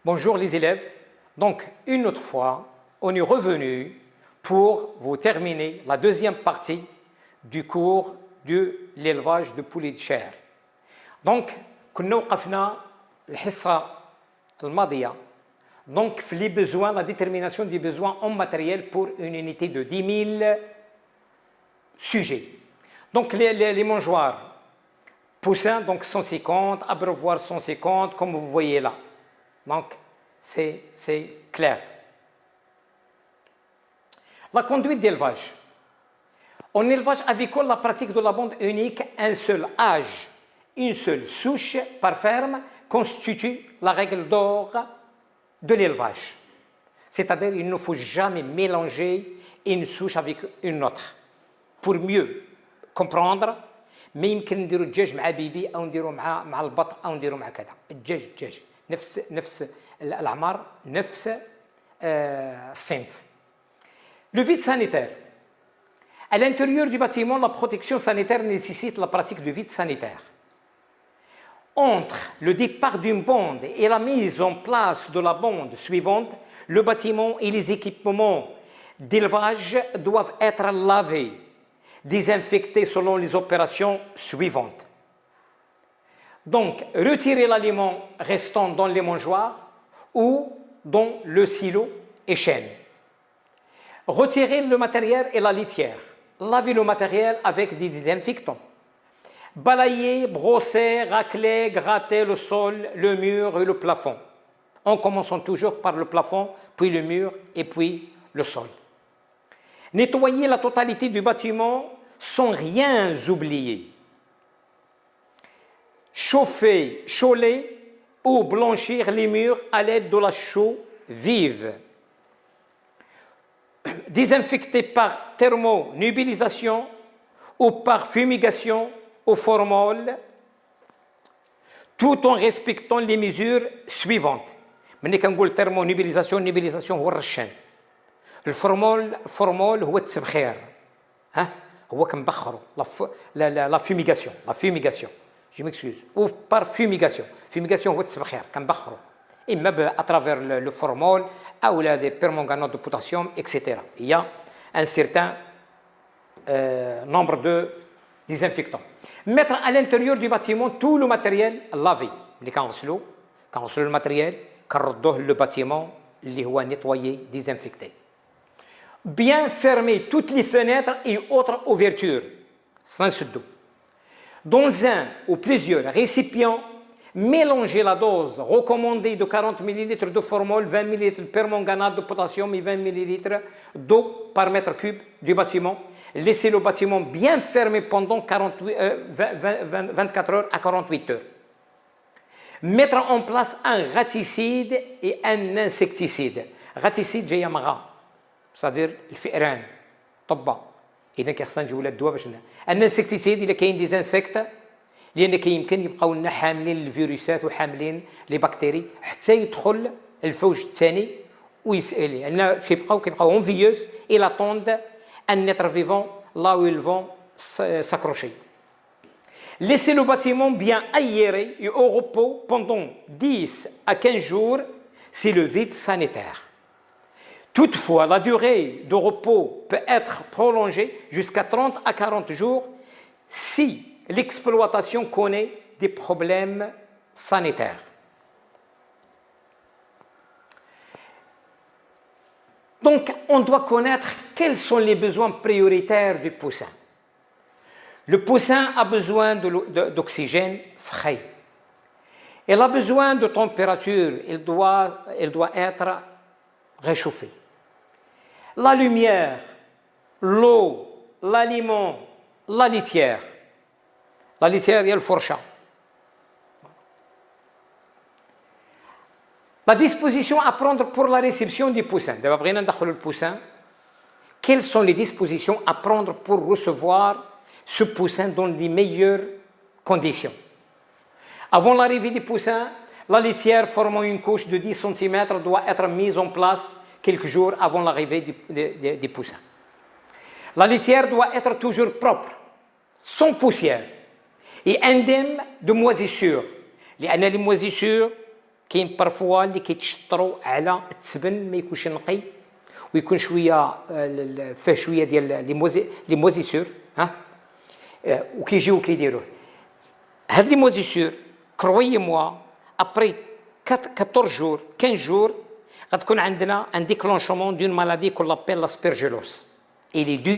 Bonjour les élèves. Donc, une autre fois, on est revenu pour vous terminer la deuxième partie du cours de l'élevage de poulets de chair. Donc, كنا وقفنا الحصة الماضية donc les besoins, la détermination des besoins en matériel pour une unité de 10 000 sujets. Donc, les mangeoires, poussins, donc 150, abreuvoirs 150, comme vous voyez là. Donc, c'est clair. La conduite d'élevage. En élevage avicole, la pratique de la bande unique, un seul âge, une seule souche par ferme, constitue la règle d'or de l'élevage. C'est-à-dire qu'il ne faut jamais mélanger une souche avec une autre. Pour mieux comprendre, ما يمكن نديروا الدجاج مع بيبي او نديروا مع البط او نديروا مع كذا. الدجاج نفس الاعمار نفس الصنف. Le vide sanitaire. À l'intérieur du bâtiment, la protection sanitaire nécessite la pratique du vide sanitaire. Entre le départ d'une bande et la mise en place de la bande suivante, le bâtiment et les équipements d'élevage doivent être lavés, désinfectés selon les opérations suivantes. Donc, retirer l'aliment restant dans les mangeoires ou dans le silo et chaîne. Retirer le matériel et la litière. Laver le matériel avec des désinfectants. Balayer, brosser, racler, gratter le sol, le mur et le plafond. En commençant toujours par le plafond, puis le mur et puis le sol. Nettoyer la totalité du bâtiment sans rien oublier. Chauffer, choler ou blanchir les murs à l'aide de la chaux vive. Désinfecter par thermonubilisation ou par fumigation au formol, tout en respectant les mesures suivantes. ملي كنقول thermonubilisation, nubilisation هو الرشان. الفورمول هو التبخير. هو كنبخروا la fumigation. Je m'excuse. Ou par fumigation. Fumigation هو التبخير كنبخروا. إما à travers le formol ou des permanganate de potassium, etc. Il y a un certain nombre de désinfectants. Mettre à l'intérieur du bâtiment tout le matériel lavé. Quand on reçoit le matériel, كنردوه le bâtiment اللي هو nettoyé, désinfecté. Bien fermer toutes les fenêtres et autres ouvertures. Dans un ou plusieurs récipients, mélanger la dose recommandée de 40 ml de formol, 20 ml de permanganate de potassium et 20 ml d'eau par mètre cube du bâtiment. Laissez le bâtiment bien fermé pendant 24 heures à 48 heures. Mettre en place un raticide et un insecticide. Raticide جايه مغا c'est-à-dire الفئران طبه اذا كيخصنا نجيو لها الدواء باش ان انسكتيسيد الا كاين دي انسكت لان كيمكن يبقاو لنا حاملين الفيروسات وحاملين لي بكتيري حتى يدخل الفوج الثاني ويسال لان كيبقاو اون فيوس et l'attendent un être vivant là où ils vont s'accrocher. Laissez le bâtiment bien aéré et au repos pendant 10 à 15 jours, c'est le vide sanitaire. Toutefois, la durée de repos peut être prolongée jusqu'à 30 à 40 jours si l'exploitation connaît des problèmes sanitaires. Donc, on doit connaître quels sont les besoins prioritaires du poussin. Le poussin a besoin d'oxygène frais. Il a besoin de température, il doit être réchauffé. La lumière, l'eau, l'aliment, la litière. La litière, il y a le fourchat. La disposition à prendre pour la réception du poussin. D'abord, le poussin. Quelles sont les dispositions à prendre pour recevoir ce poussin dans les meilleures conditions? Avant l'arrivée du poussin, la litière formant une couche de 10 cm doit être mise en place quelques jours avant l'arrivée du poussin. La litière doit être toujours propre, sans poussière et indemne de moisissures. Les moisissures كاين بارفوا اللي كيتشطروا على التبن ما يكونش نقي ويكون شويه فيه شويه ديال لي موزيسور ها وكيجيو كيديروه هاد لي موزيسور كروي موا ابري 14 جور 15 جور غتكون عندنا ان ديكلونشمون دون مالادي كون لابيل لاسبيرجيلوس اي لي دو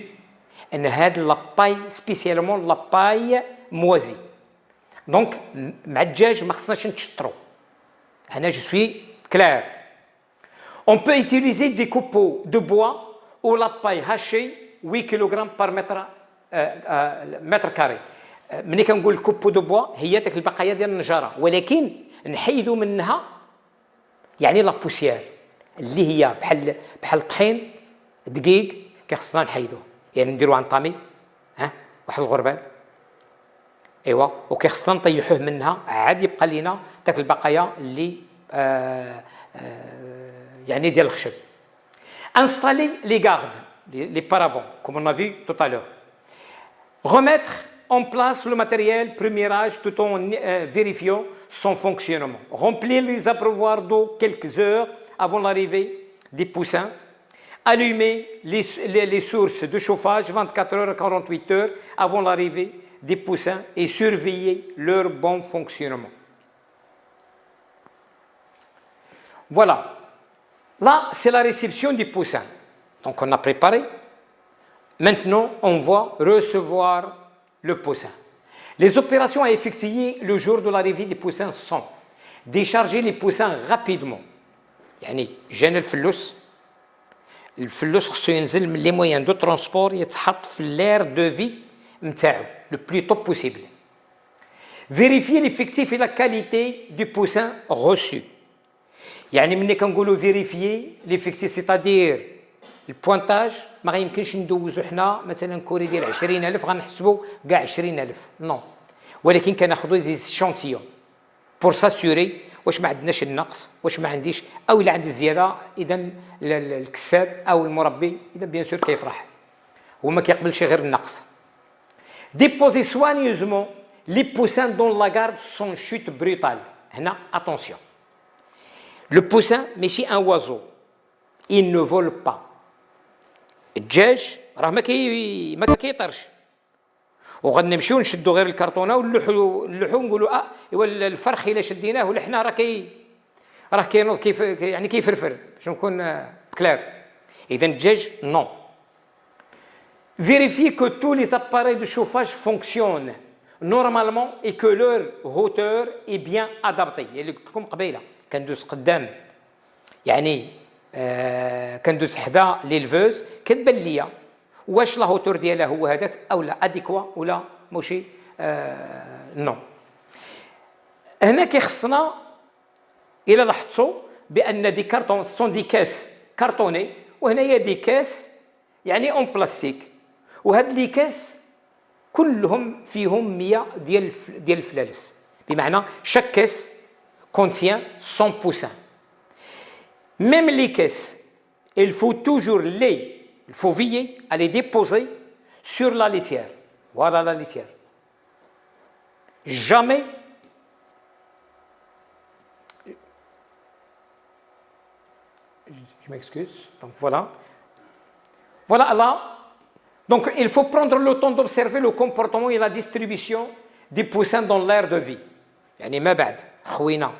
ان هاد لاباي سبيسيالمون لاباي موازي دونك مع الدجاج ما خصناش نتشطرو هنا جو سوي كلير on peut utiliser des copeaux de bois ou la paille hachée 8 kg par mètre carré ملي كنقول كوبو دو بوا هي داك البقايا ديال النجاره ولكن نحيدوا منها يعني لا بوسيير اللي هي بحال الطحين دقيق كيخصنا نحيدوه يعني نديروا عن طامي ها واحد الغربال ايوا وكيخصنا نطيحوه منها عاد يبقى لينا داك البقايا اللي يعني ديال الخشب installer les gardes les paravents comme on a vu tout à l'heure remettre en place le matériel premier âge tout en vérifiant son fonctionnement remplir les abreuvoirs d'eau quelques heures avant l'arrivée des poussins allumer les sources de chauffage 24 heures à 48 heures avant l'arrivée des poussins et surveiller leur bon fonctionnement. Voilà. Là, c'est la réception du poussin. Donc, on a préparé. Maintenant, on va recevoir le poussin. Les opérations à effectuer le jour de l'arrivée des poussins sont décharger les poussins rapidement. يعني جانا الفلوس خصو ينزل من لي مويان دو ترونسبور يتحط في لير دو في نتاعو le plus tôt possible. Vérifier l'effectif et la qualité du poussin reçu. يعني ملي كنقولوا vérifier l'effectif c'est-à-dire البوانتاج ما غيمكنش ندوزو حنا مثلا كوري ديال 20000 غنحسبوا كاع 20000 نو ولكن كناخذوا دي شونتيون بور ساسيوري واش ما عندناش النقص واش ما عنديش او الا عندي زياده اذا الكساب او المربي اذا بيان سور كيفرح هو ما كيقبلش غير النقص. Déposer soigneusement les poussins dont la garde sans chute brutale. Hna, attention. Le poussin, mais si un oiseau, il ne vole pas. الدجاج راه ما كيطرش وغنمشيو نشدوا غير الكرتونه ونلوحوا نقولوا ايوا الفرخ الا شديناه ولحنا راه كينوض كيف يعني كيفرفر باش نكون كلير اذا الدجاج نو. Vérifier que tous les appareils de chauffage fonctionnent normalement et que leur hauteur est bien adaptée. اللي قلت لكم قبيله كندوز قدام يعني كندوز حدا ليلفوز كتبان ليا واش لا هوتور ديالها هو هذاك او لا اديكوا ولا ماشي نو. هنا كيخصنا الى لاحظتوا بان دي كارطون سون دي كاس كارطوني وهنايا دي كاس يعني اون بلاستيك وهاد لي كاس كلهم فيهم 100 ديال الفلالس بمعنى chaque caisse contient 100 poussins. Même les caisses, il faut toujours il faut veiller à les déposer sur la litière. Voilà la litière. Jamais je m'excuse. Donc voilà. Voilà là. Donc il faut prendre le temps d'observer le comportement et la distribution des poussins dans l'aire de vie. يعني ما بعد خوينا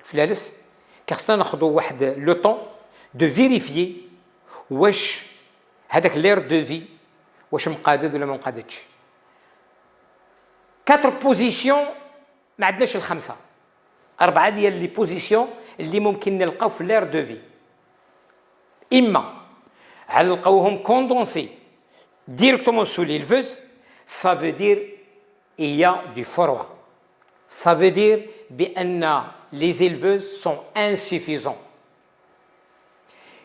الفلالس كخصنا ناخذوا واحد لو طون دو فيريفيي واش هذاك لير دو في واش مقادد ولا ما مقاددش. 4 بوزيسيون ما عندناش الخمسه 4 ديال لي بوزيسيون اللي ممكن نلقاو في لير دو في اما نلقاوهم كوندونسي directement sous l'éleveuse, ça veut dire il y a du froid. Ça veut dire que les éleveuses sont insuffisantes.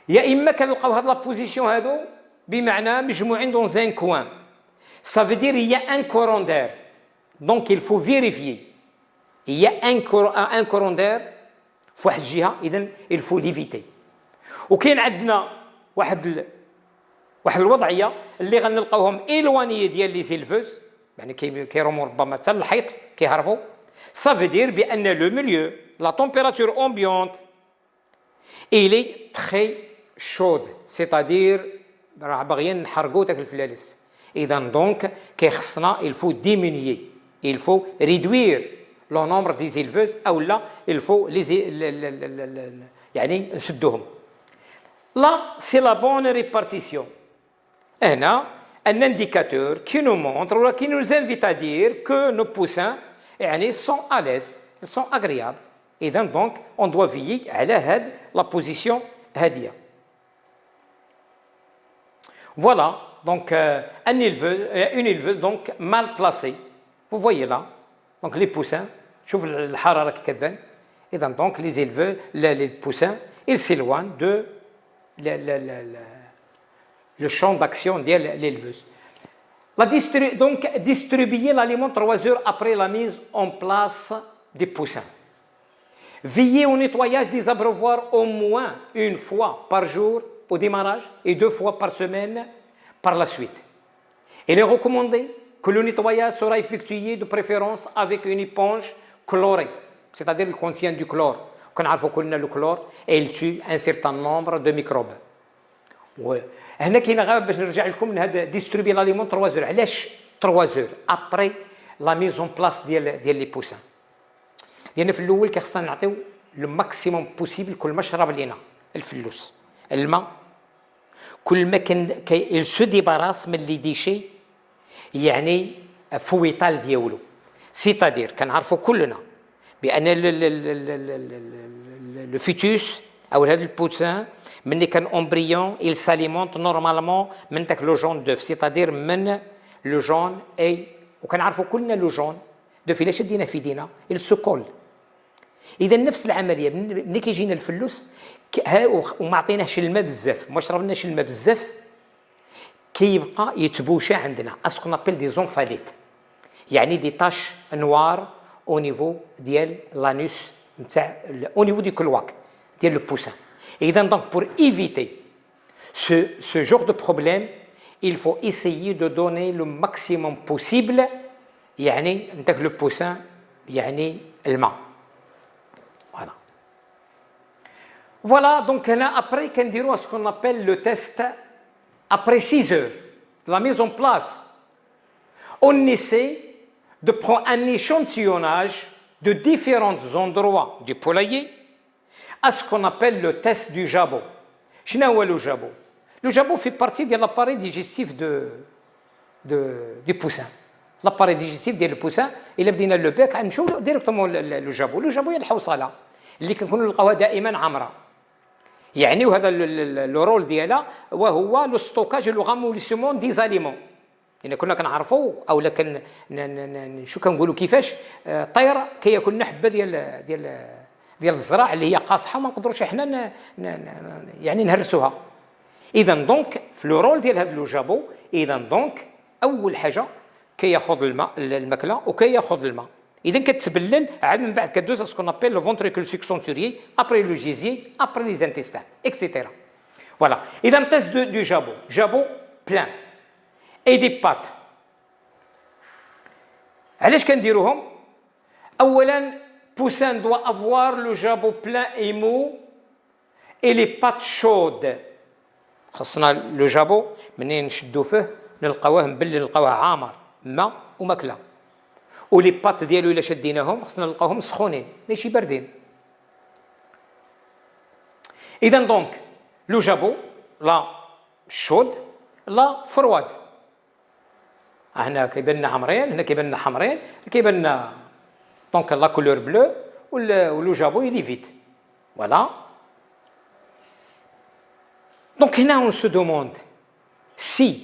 يا إما كنلقاو هاد لا بوزيسيون هادو بمعنى مجموعين dans un coin. Ça veut dire il y a un courant d'air. Donc il faut vérifier. Il y a un courant d'air في واحد الجهة إذن il faut l'éviter. وكاين عندنا واحد الوضعيه اللي غنلقاوهم ايلواني ديال لي زيلفوز يعني كيروموا ربما حتى الحيط كيهربوا. Ça veut dire بان لو ميليو la température ambiante, il est très chaude, c'est-à-dire et donc il faut diminuer, il faut réduire le nombre des éleveuses ou là il faut يعني نسدوهم. Là c'est la bonne répartition. هنا un indicateur qui nous montre ou qui nous invite à dire que nos poussins يعني sont à l'aise, ils sont agréables. Et donc on doit veiller à la position هادية. Voilà, donc une éleveuse donc mal placée. Vous voyez là, donc les poussins, شوف الحرارة كي كتبان. Et donc les éleveurs, les poussins, ils s'éloignent de le champ d'action de l'éleveuse. Donc distribuer l'aliment 3 heures après la mise en place des poussins. Veiller au nettoyage des abreuvoirs au moins une fois par jour au démarrage et 2 fois par semaine par la suite. Il est recommandé que le nettoyage sera effectué de préférence avec une éponge chlorée, c'est-à-dire qu'il contient du chlore. Quand on a le chlore, il tue un certain nombre de microbes. هنا كاين غير باش نرجع لكم هذا distribuer l'aliment 3 heures. علاش 3 heures après la mise en place ديال لي بوسان؟ لأن في الأول كيخصنا نعطيو لو ماكسيموم بوسيبل كل ما شرب لينا الفلوس الماء كل ما كان سو ديباراس من لي ديشي يعني فويطال ديالو سيتادير كنعرفوا كلنا بأن لو فيتوس أو هذا البوتسان ملي كان امبريون il s'alimente normalement من داك لو جون دوف سيتادير من لو جون اي وكنعرفوا كلنا لو جون دوف الا شدينا في يدينا il se colle. اذا نفس العمليه ملي كيجينا الفلوس وما عطيناهش الماء بزاف ما شربناش الماء بزاف كيبقى يتبوشى عندنا اسكو نابيل دي زونفاليت يعني دي تاش نوار او نيفو ديال لانوس نتاع او نيفو دو كلواك ديال لو بوسان. اذا دونك بور ايفيتي ce genre de problème il faut essayer de donner le maximum possible يعني نتاك لو بوسان يعني الماء. Voilà, donc là, après, qu'on ce qu'on appelle le test, après 6 heures de la mise en place, on essaie de prendre un échantillonnage de différents endroits du poulailler à ce qu'on appelle le test du jabot. Qu'est-ce que le jabot? Le jabot fait partie de l'appareil digestif du poussin. L'appareil digestif du poussin, il a besoin de le bec, on voit directement le jabot. Le jabot, il y a الحوصلة اللي كنكونوا نلقاوها دائما عامرة. يعني وهذا لو رول ديالها وهو لو ستوكاج لو غاموليسيمون دي زاليمون. يعني كنا كنعرفوا او لكن شو كنقولوا كيفاش الطير كياكل حبه ديال الزراع اللي هي قاصحه ما نقدروش احنا يعني نهرسوها. اذا دونك في لو رول ديال هذا لو جابو اذا دونك اول حاجه كياخذ الماكله وكياخذ الماء. إذا كتبلل عاد من بعد كدوز سكون ابيل لو فونتريكول سكسونتوريي ابري لو جيزي ابري لي زانتيستان اكسيتيرا. فوالا إذا تيست دو جابو بلان اي دي بات. علاش كنديروهم؟ أولا بوسان دوا افوار لو جابو بلان اي مو اي لي بات شود. خصنا لو جابو منين نشدو فيه نلقاوه مبلل نلقاوه عامر ماء وماكله. ولي بات ديالو الا شديناهم خصنا نلقاوهم سخونين ماشي باردين. اذا دونك لو جابو لا شود لا فرواد. هنا كيبان لنا حمرين هنا كيبان لنا حمرين كيبان لنا دونك لا كولور بلو ولو جابو يلي فيت. فوالا دونك هنا اون سو دوموند سي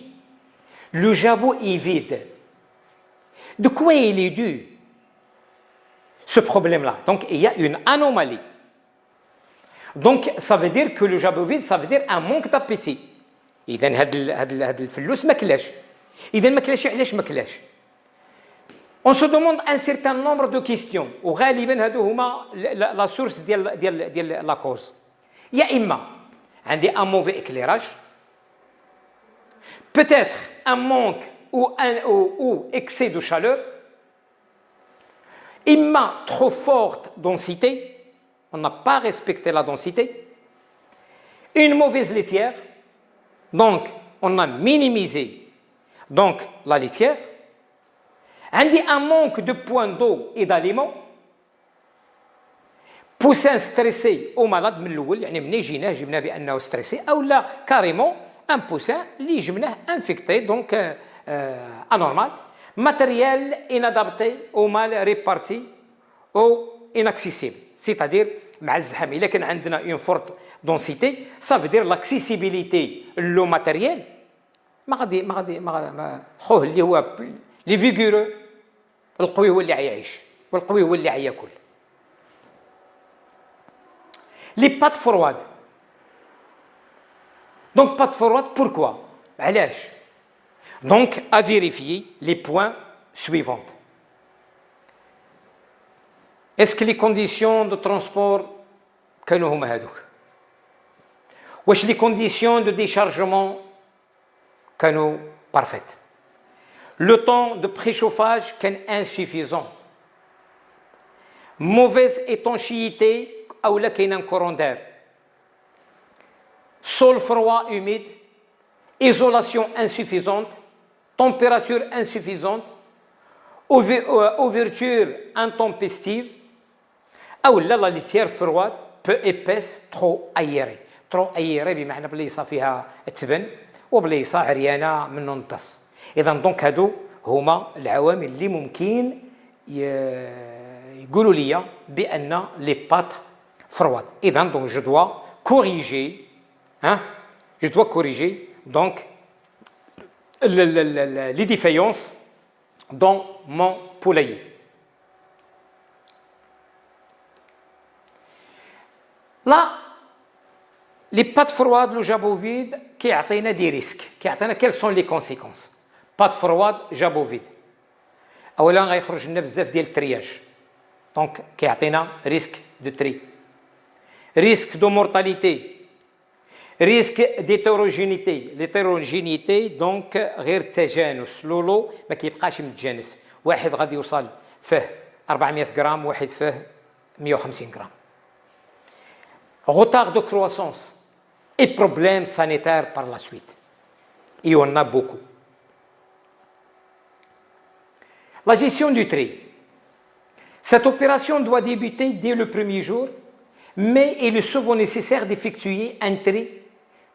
لو جابو اي فيد. De quoi il est dû ce problème-là? Donc il y a une anomalie. Donc ça veut dire que le jabot vide, ça veut dire un manque d'appétit. إذا هاد الفلوس ما كلاش. إذا ما كلاش علاش ما كلاش؟ On se demande un certain nombre de questions وغالبا هادو هما la source ديال la cause. يا إما عندي un mauvais éclairage, peut-être un manque ou excès de chaleur, imma trop forte densité, on n'a pas respecté la densité. Une mauvaise laitière, donc on a minimisé donc, la laitière. Un manque de points d'eau et d'aliments. Poussin stressé au malade من الاول يعني منين جبناه بانه stressé او لا carrément un poussin اللي جبناه infecté donc anormal, matériel inadapté ou mal réparti ou inaccessible, c'est-à-dire مع الزحام الا كان عندنا une forte densité ça veut dire l'accessibilité لو matériel ما خوه اللي هو لي فيغورو القوي هو اللي عيعيش والقوي هو اللي عياكل. Les pâtes froides. Donc, pâtes froides, pourquoi? Donc, à vérifier les points suivants. Est-ce que les conditions de transport كانوا هما هذوك؟ واش les conditions de déchargement كانوا parfaites? Le temps de préchauffage كان insuffisant. Mauvaise étanchéité ou là qu'il y a un courant d'air, sol froid humide, isolation insuffisante, température insuffisante, ouverture intempestive, ou là la litière froide peu épaisse, trop aérée. Trop aérée بمعنى بليصة فيها تبن وبليصة عريانة من ننتص. إذا دونك هادو هما العوامل اللي ممكن يقولوا لي بأن لي بات froide. Et donc, je dois corriger, donc les défaillances dans mon poulailler. Là, les pâtes froides, le jabovide, qui a des risques. Quelles sont les conséquences? Pâtes froides, jabovide. أولاً غيخرج لنا بزاف ديال الترياج. Donc, كيعطينا risque de tri. Risque de mortalité, risque d'hétérogénéité. L'hétérogénéité donc غير التجانس. لولو ما كيبقاش متجانس. واحد غادي يوصل فيه 400 غرام، واحد فيه 150 غرام. Retard de croissance et problèmes sanitaires par la suite. Et on a beaucoup. La gestion du tri. Cette opération doit débuter dès le premier jour, mais il est souvent nécessaire d'effectuer un tri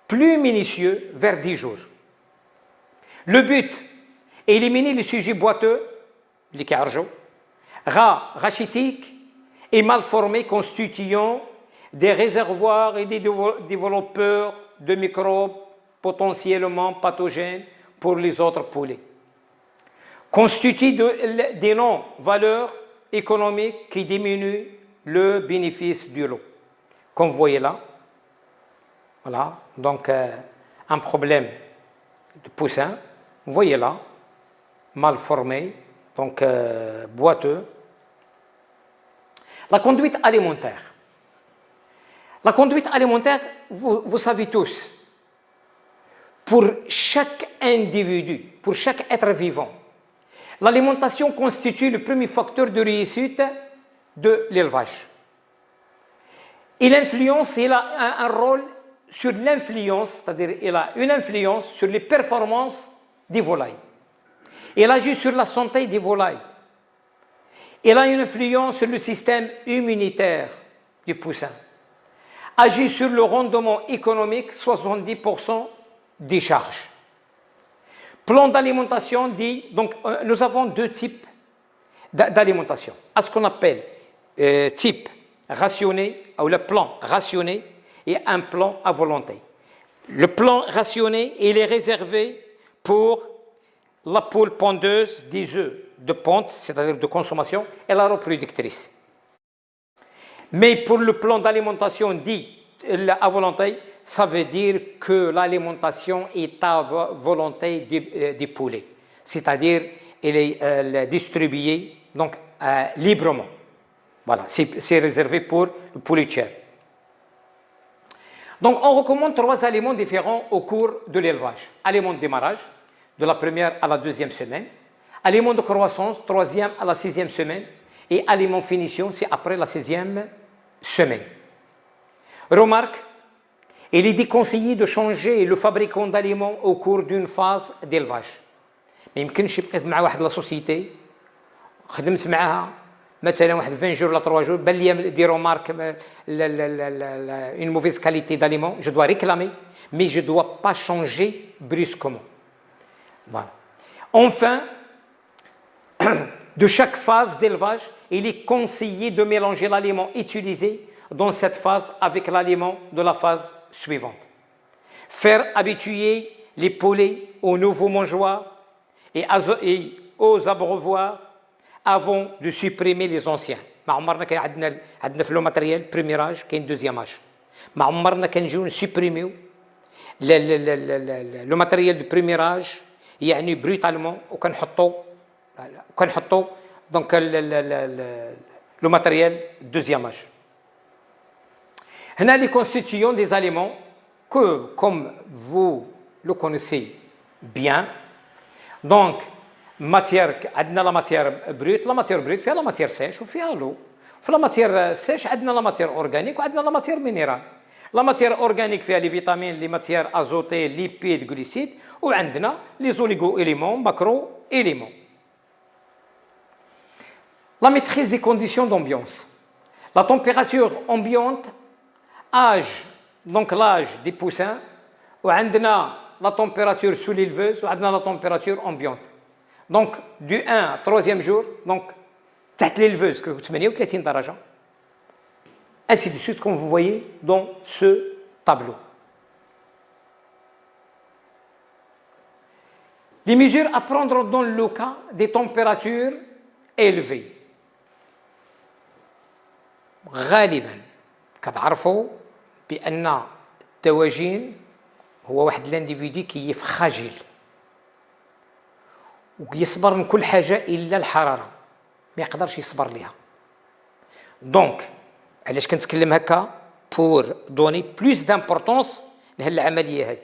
plus minutieux vers 10 jours. Le but est d'éliminer les sujets boiteux, les carjos, ras, rachitiques et mal formés constituant des réservoirs et des développeurs de microbes potentiellement pathogènes pour les autres poulets. Constituent des non-valeurs économiques qui diminuent le bénéfice du lot. Comme vous voyez là, voilà, donc un problème de poussin, vous voyez là, mal formé, donc boiteux. La conduite alimentaire. La conduite alimentaire, vous savez tous, pour chaque individu, pour chaque être vivant, l'alimentation constitue le premier facteur de réussite de l'élevage. Il influence, il a un rôle sur l'influence, c'est-à-dire il a une influence sur les performances des volailles. Il agit sur la santé des volailles. Il a une influence sur le système immunitaire du poussin. Agit sur le rendement économique, 70% des charges. Plan d'alimentation dit, donc nous avons deux types d'alimentation. À ce qu'on appelle type rationné, ou le plan rationné, et un plan à volonté. Le plan rationné, il est réservé pour la poule pondeuse des œufs de ponte, c'est-à-dire de consommation, et la reproductrice. Mais pour le plan d'alimentation dit à volonté, ça veut dire que l'alimentation est à volonté des poulets, c'est-à-dire elle est distribuée donc, librement. Voilà, c'est réservé pour le poulet de chair. Donc, on recommande 3 aliments différents au cours de l'élevage. Aliment de démarrage, de la première à la 2e semaine. Aliment de croissance, 3e à la 6e semaine. Et aliment finition, c'est après la 6e semaines. Remarque, il est déconseillé de changer le fabricant d'aliments au cours d'une phase d'élevage. ما يمكنش بقيت مع واحد لا سوسيتي خدمت معاها مثلا واحد 20 جور ولا 3 جور بان لي دي رومارك une mauvaise qualité d'aliment, je dois réclamer, mais je ne dois pas changer brusquement. Voilà. Enfin, de chaque phase d'élevage, il est conseillé de mélanger l'aliment utilisé dans cette phase avec l'aliment de la phase suivante. Faire habituer les poulets aux nouveaux mangeoires et aux abreuvoirs avant de supprimer les anciens. ما عمرنا كان عندنا في لو ماتيريال بريميراج كاين دوزيام اج ما عمرنا كنجيو نسوبريميو لو ماتيريال دو بريميراج يعني بريتالمون وكنحطو دونك لو ماتيريال دوزيام اج. هنا les constituants des aliments que comme vous le connaissez bien. Donc ماتير عندنا لا ماتير بروت، لا ماتير بروت فيها لا ماتير سيش وفيها لو. في لا ماتير سيش عندنا لا ماتير اورغانيك وعندنا لا ماتير مينيرال. لا ماتير اورغانيك فيها لي فيتامين، لي ماتير ازوتي، ليبيد، غليسيد، وعندنا لي زوليغو إليمون، ماكرو إليمون. La maîtrise des conditions d'ambiance. La température ambiante, âge, donc l'âge des poussins, وعندنا la température sous l'éleveuse وعندنا la température ambiante. Donc, du 1 au 3e jour, donc, تحت l'éleveuse, 38 درجة. Ainsi de suite, comme vous voyez dans ce tableau. Les mesures à prendre dans le cas des températures élevées. غالبا كتعرفوا بأن الدواجن هو واحد لانديفيدي كيف خجل ويصبر من كل حاجه الا الحراره، ما يقدرش يصبر ليها. دونك علاش كنتكلم هكا؟ بور دوني بلوس دامبورطونس لهاد العمليه هذه.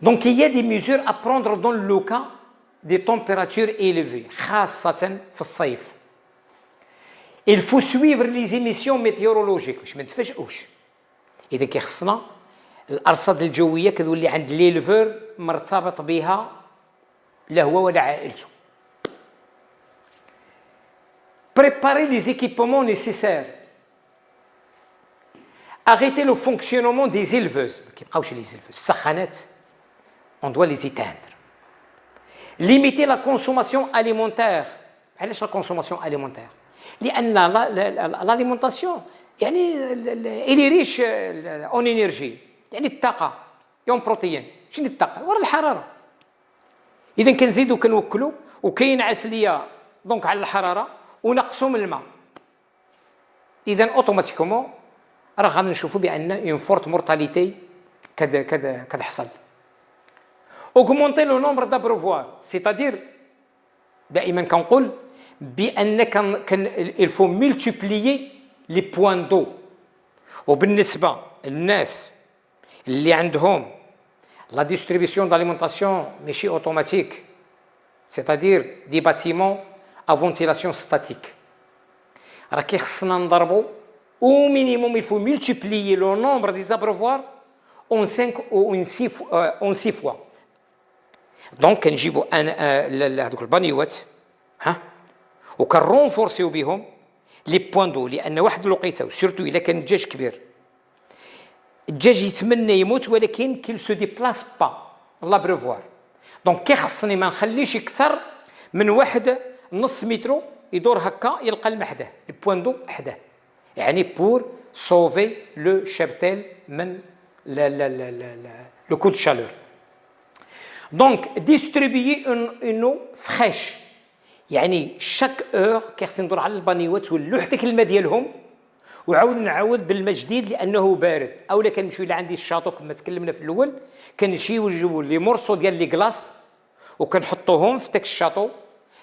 دونك il y a des mesures à prendre dans le cas des températures élevées خاصه في الصيف. Il faut suivre les émissions météorologiques باش ما نتفاجئوش. اذا كيخصنا الارصاد الجويه كتولي عند ليلفور مرتبط بها لا هو ولا عائلته. Préparer les équipements nécessaires. Arrêter le fonctionnement des éleveuses. ما كيبقاوش لي éleveuses. السخانات on doit les éteindre. Limiter la consommation alimentaire. علاش la consommation alimentaire؟ لأن l'alimentation يعني il est riche en énergie. يعني الطاقة يوم بروتين. شنو الطاقة؟ ورا الحرارة. إذا كنزيدو كنوكلو وكينعس ليا دونك على الحرارة ونقصو من الماء. إذا أوتوماتيكومون راه غادي نشوفو بأن اون فورت مورتاليتي كتحصل. Augmenter le nombre d'abreuvoirs, c'est-à-dire دائما كنقول بأن il faut multiplier les points d'eau. وبالنسبة للناس اللي عندهم la distribution d'alimentation ماشي automatique, c'est-à-dire des bâtiments à ventilation statique. راه كيخصنا نضربوا au minimum il faut multiplier le nombre des abreuvoirs en 5 ou en 6 fois. Donc كنجيبوا هذوك البانيوات وكنرونفورسيو بهم لي بوين دو، لان واحد الوقيته سورتو الا كان الدجاج كبير الدجاج يتمنى يموت ولكن كيل سو ديبلاس با لابريفوار. دونك كيخصني ما نخليش يكثر من واحد نص مترو يدور هكا يلقى الماء حداه، البوين دو حداه، يعني بور سوفي لو شابتيل من لو كو دو شالور. دونك ديستريبيي اون او فريش، يعني شاك اور كيخصني ندور على البانيوات ونلوح ديك الماء ديالهم نعاود بالماء جديد لانه بارد. اولا كنمشيو لعندي الشاطو كما تكلمنا في الاول كنمشيو نجيبوا لي مورسو ديال لي كلاص وكنحطوهم في داك الشاطو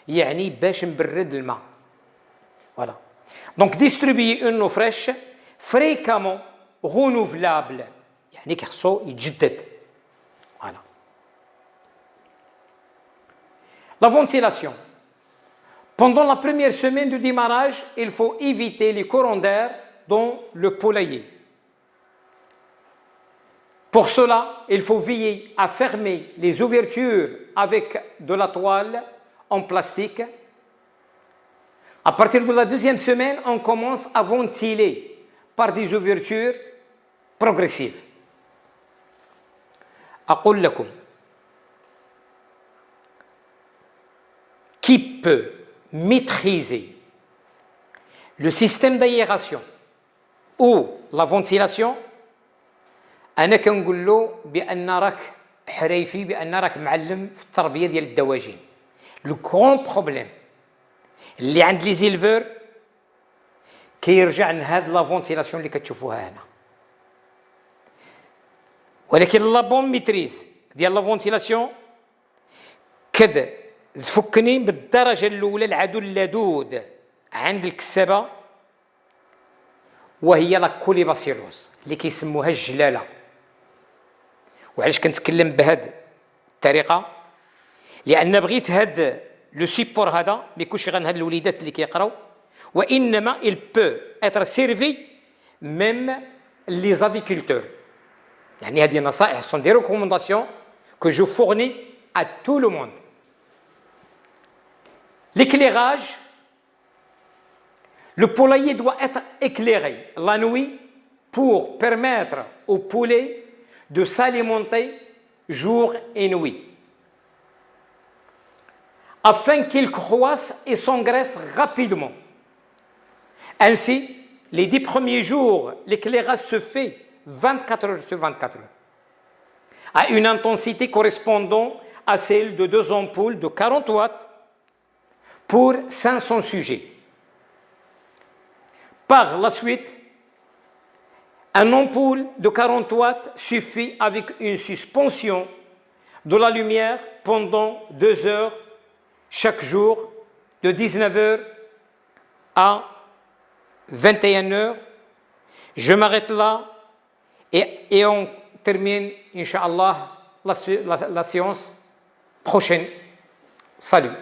يعني باش نبرد الماء. فوالا دونك ديستريبيي اون فريش فريكامون رونوفلابل، يعني كيخصو يتجدد. فوالا. La ventilation. Pendant la première semaine de démarrage, il faut éviter les courants d'air dans le poulailler. Pour cela, il faut veiller à fermer les ouvertures avec de la toile en plastique. À partir de la deuxième semaine, on commence à ventiler par des ouvertures progressives. أقول لكم qui peut maîtriser le système d'aération ou la ventilation أنا كنقول له بأن راك حريفي بأن راك معلم في التربية ديال الدواجن. لو كرون بروبليم اللي عند لي زيلفور كيرجع لهاد لا فونتيلاسيون اللي كتشوفوها هنا. ولكن لا بون ميتريز ديال لا فونتيلاسيون تفكني بالدرجه الاولى العدو اللدود عند الكسابه وهي لا كوليباسيلوس اللي كيسموها الجلاله. وعلاش كنتكلم بهذه الطريقه؟ لان بغيت هاد لو سيبور هذا ما يكونش غير هاد الوليدات اللي كيقراو، وانما il peut être servi même les aviculteurs. يعني هذه نصائح sont des recommandations que je fournis à tout le monde. L'éclairage, le poulailler doit être éclairé la nuit pour permettre au poulet de s'alimenter jour et nuit, afin qu'il croisse et s'engraisse rapidement. Ainsi, les 10 premiers jours, l'éclairage se fait 24 heures sur 24 heures, à une intensité correspondant à celle de 2 ampoules de 40 watts pour 500 sujets. Par la suite, un ampoule de 40 watts suffit avec une suspension de la lumière pendant 2 heures chaque jour, de 19 heures à 21 heures. Je m'arrête là et on termine, Inch'Allah, la séance prochaine. Salut.